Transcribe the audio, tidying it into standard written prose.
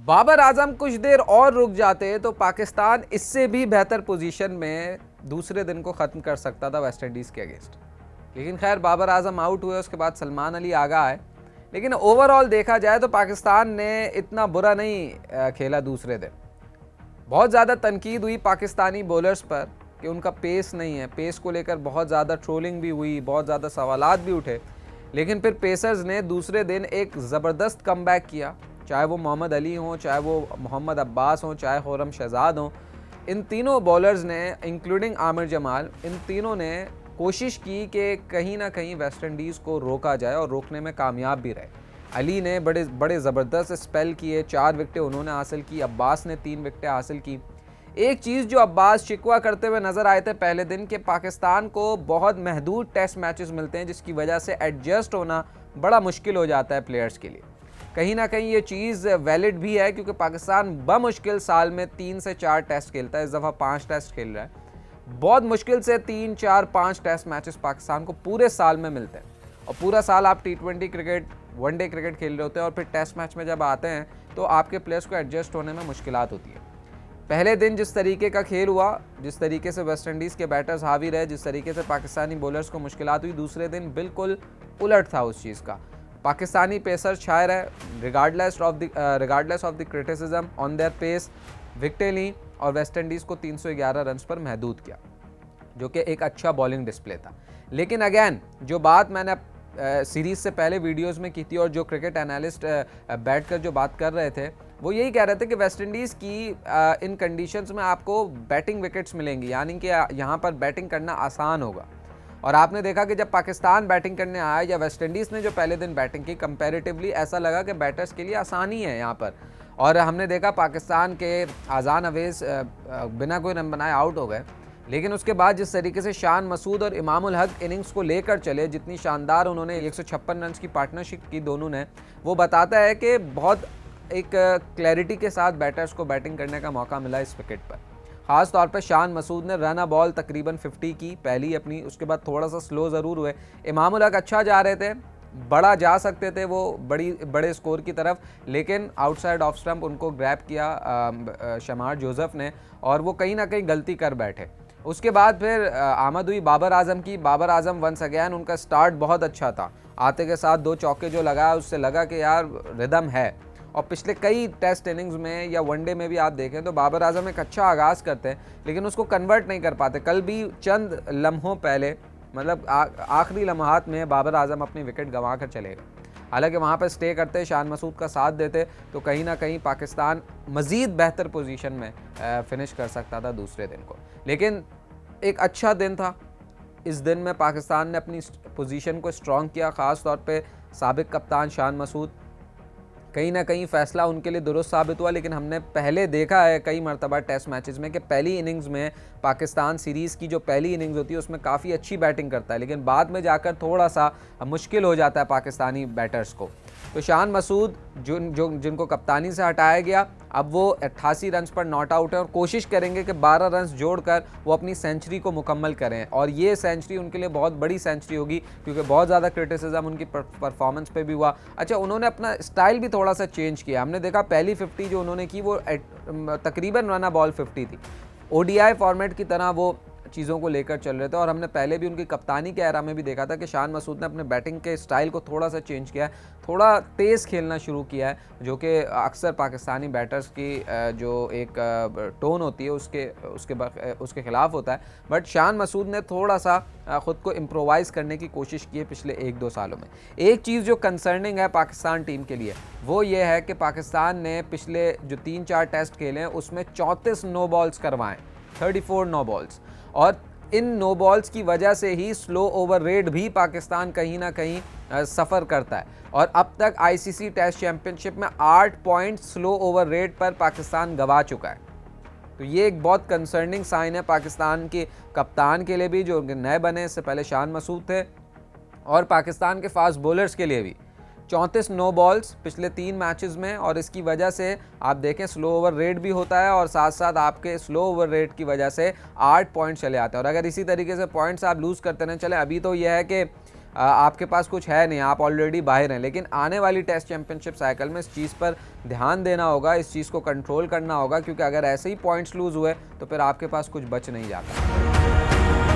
बाबर आजम कुछ देर और रुक जाते तो पाकिस्तान इससे भी बेहतर पोजीशन में दूसरे दिन को ख़त्म कर सकता था वेस्ट इंडीज़ के अगेंस्ट। लेकिन खैर बाबर आजम आउट हुए, उसके बाद सलमान अली आगा आए। लेकिन ओवरऑल देखा जाए तो पाकिस्तान ने इतना बुरा नहीं खेला दूसरे दिन। बहुत ज़्यादा तनकीद हुई पाकिस्तानी बॉलर्स पर कि उनका पेस नहीं है, पेस को लेकर बहुत ज़्यादा ट्रोलिंग भी हुई, बहुत ज़्यादा सवालात भी उठे। लेकिन फिर पेसर्स ने दूसरे दिन एक ज़बरदस्त कमबैक किया, चाहे वो मोहम्मद अली हों, चाहे वो मोहम्मद अब्बास हों, चाहे खुर्रम शहजाद हों। इन तीनों बॉलर्स ने, इंक्लूडिंग आमिर जमाल, इन तीनों ने कोशिश की कि कहीं ना कहीं वेस्ट इंडीज़ को रोका जाए और रोकने में कामयाब भी रहे। अली ने बड़े बड़े ज़बरदस्त स्पेल किए, 4 विकेटें उन्होंने हासिल की, अब्बास ने 3 विकेटें हासिल की। एक चीज़ जो अब्बास शिकवा करते हुए नज़र आए थे पहले दिन कि पाकिस्तान को बहुत महदूद टेस्ट मैचेस मिलते हैं, जिसकी वजह से एडजस्ट होना बड़ा मुश्किल हो जाता है प्लेयर्स के लिए। कहीं ना कहीं ये चीज़ वैलिड भी है क्योंकि पाकिस्तान बमुश्किल साल में 3 से 4 टेस्ट खेलता है, इस दफ़ा 5 टेस्ट खेल रहा है। बहुत मुश्किल से 3, 4, 5 टेस्ट मैचेस पाकिस्तान को पूरे साल में मिलते हैं। और पूरा साल आप T20 क्रिकेट, वनडे क्रिकेट खेल रहे होते हैं और फिर टेस्ट मैच में जब आते हैं तो आपके प्लेयर्स को एडजस्ट होने में मुश्किलात होती है। पहले दिन जिस तरीके का खेल हुआ, जिस तरीके से वेस्ट इंडीज़ के बैटर्स हावी रहे, जिस तरीके से पाकिस्तानी बॉलर्स को मुश्किलात हुई, दूसरे दिन बिल्कुल उलट था उस चीज़ का। पाकिस्तानी पेसर छाए रहे regardless of the criticism on their pace, विकेटें ली और वेस्ट इंडीज़ को 311 रन्स पर महदूद किया, जो कि एक अच्छा बॉलिंग डिस्प्ले था। लेकिन अगेन जो बात मैंने सीरीज़ से पहले वीडियोस में की थी और जो क्रिकेट एनालिस्ट बैठकर जो बात कर रहे थे वो यही कह रहे थे कि वेस्ट इंडीज़ की इन कंडीशंस में आपको बैटिंग विकेट्स मिलेंगी, यानी कि यहाँ पर बैटिंग करना आसान होगा। और आपने देखा कि जब पाकिस्तान बैटिंग करने आया या वेस्ट इंडीज़ ने जो पहले दिन बैटिंग की, कंपैरेटिवली ऐसा लगा कि बैटर्स के लिए आसानी है यहाँ पर। और हमने देखा पाकिस्तान के आज़ान अवेज़ बिना कोई रन बनाए आउट हो गए। लेकिन उसके बाद जिस तरीके से शान मसूद और इमामुल हक इनिंग्स को लेकर चले, जितनी शानदार उन्होंने 156 रन की पार्टनरशिप की दोनों ने, वो बताता है कि बहुत एक क्लैरिटी के साथ बैटर्स को बैटिंग करने का मौका मिला इस विकेट पर। ख़ास तौर पर शान मसूद ने रन बॉल तकरीबन 50 की पहली अपनी, उसके बाद थोड़ा सा स्लो ज़रूर हुए। इमामुल हक अच्छा जा रहे थे, बड़ा जा सकते थे वो बड़े स्कोर की तरफ, लेकिन आउटसाइड ऑफ स्टंप उनको ग्रैब किया शमार जोसेफ ने और वो कहीं ना कहीं गलती कर बैठे। उसके बाद फिर आमद हुई बाबर आजम की। बाबर आजम वंस अगैन, उनका स्टार्ट बहुत अच्छा था, आते के साथ 2 चौके जो लगाया उससे लगा कि यार रिदम है। और पिछले कई टेस्ट इनिंग्स में या वनडे में भी आप देखें तो बाबर आजम एक अच्छा आगाज़ करते हैं लेकिन उसको कन्वर्ट नहीं कर पाते। कल भी चंद लम्हों पहले, मतलब आखिरी लम्हात में बाबर आजम अपनी विकेट गंवा कर चले गए। हालांकि वहाँ पर स्टे करते, शान मसूद का साथ देते तो कहीं ना कहीं पाकिस्तान मज़ीद बेहतर पोजीशन में फिनिश कर सकता था दूसरे दिन को। लेकिन एक अच्छा दिन था। इस दिन में पाकिस्तान ने अपनी पोजीशन को स्ट्रॉन्ग किया, ख़ास तौर पे साबिक कप्तान शान मसूद। कहीं ना कहीं फ़ैसला उनके लिए दुरुस्त साबित हुआ। लेकिन हमने पहले देखा है कई मरतबा टेस्ट मैचेस में कि पहली इनिंग्स में पाकिस्तान सीरीज़ की जो पहली इनिंग्स होती है उसमें काफ़ी अच्छी बैटिंग करता है, लेकिन बाद में जाकर थोड़ा सा मुश्किल हो जाता है पाकिस्तानी बैटर्स को। तो शान मसूद जिनको कप्तानी से हटाया गया, अब वो 88 रन पर नॉट आउट है और कोशिश करेंगे कि 12 रन जोड़कर वो अपनी सेंचुरी को मुकम्मल करें। और ये सेंचुरी उनके लिए बहुत बड़ी सेंचुरी होगी क्योंकि बहुत ज़्यादा क्रिटिसिज्म उनकी परफॉर्मेंस पे भी हुआ। अच्छा, उन्होंने अपना स्टाइल भी थोड़ा सा चेंज किया। हमने देखा पहली 50 जो उन्होंने की वो तकरीबन रन बॉल 50 थी। ODI फॉर्मेट की तरह वो चीज़ों को लेकर चल रहे थे और हमने पहले भी उनकी कप्तानी के एरा में भी देखा था कि शान मसूद ने अपने बैटिंग के स्टाइल को थोड़ा सा चेंज किया है, थोड़ा तेज़ खेलना शुरू किया है, जो कि अक्सर पाकिस्तानी बैटर्स की जो एक टोन होती है उसके ख़िलाफ़ होता है। बट शान मसूद ने थोड़ा सा ख़ुद को इम्प्रोवाइज़ करने की कोशिश की है पिछले 1-2 सालों में। एक चीज़ जो कंसर्निंग है पाकिस्तान टीम के लिए वो ये है कि पाकिस्तान ने पिछले जो 3-4 टेस्ट खेले हैं उसमें 34 नो बॉल्स करवाएँ, 34 नो बॉल्स। और इन नो बॉल्स की वजह से ही स्लो ओवर रेट भी पाकिस्तान कहीं ना कहीं सफ़र करता है। और अब तक ICC टेस्ट चैम्पियनशिप में 8 पॉइंट स्लो ओवर रेट पर पाकिस्तान गंवा चुका है। तो ये एक बहुत कंसर्निंग साइन है पाकिस्तान के कप्तान के लिए भी, जो नए बने, इससे पहले शान मसूद थे, और पाकिस्तान के फास्ट बॉलर्स के लिए भी। 34 नो बॉल्स पिछले 3 मैचेस में, और इसकी वजह से आप देखें स्लो ओवर रेट भी होता है और साथ साथ आपके स्लो ओवर रेट की वजह से 8 पॉइंट चले आते हैं। और अगर इसी तरीके से पॉइंट्स आप लूज़ करते रहें, चले अभी तो यह है कि आपके पास कुछ है नहीं, आप ऑलरेडी बाहर हैं। लेकिन आने वाली टेस्ट चैंपियनशिप साइकिल में इस चीज़ पर ध्यान देना होगा, इस चीज़ को कंट्रोल करना होगा, क्योंकि अगर ऐसे ही पॉइंट्स लूज़ हुए तो फिर आपके पास कुछ बच नहीं जाता।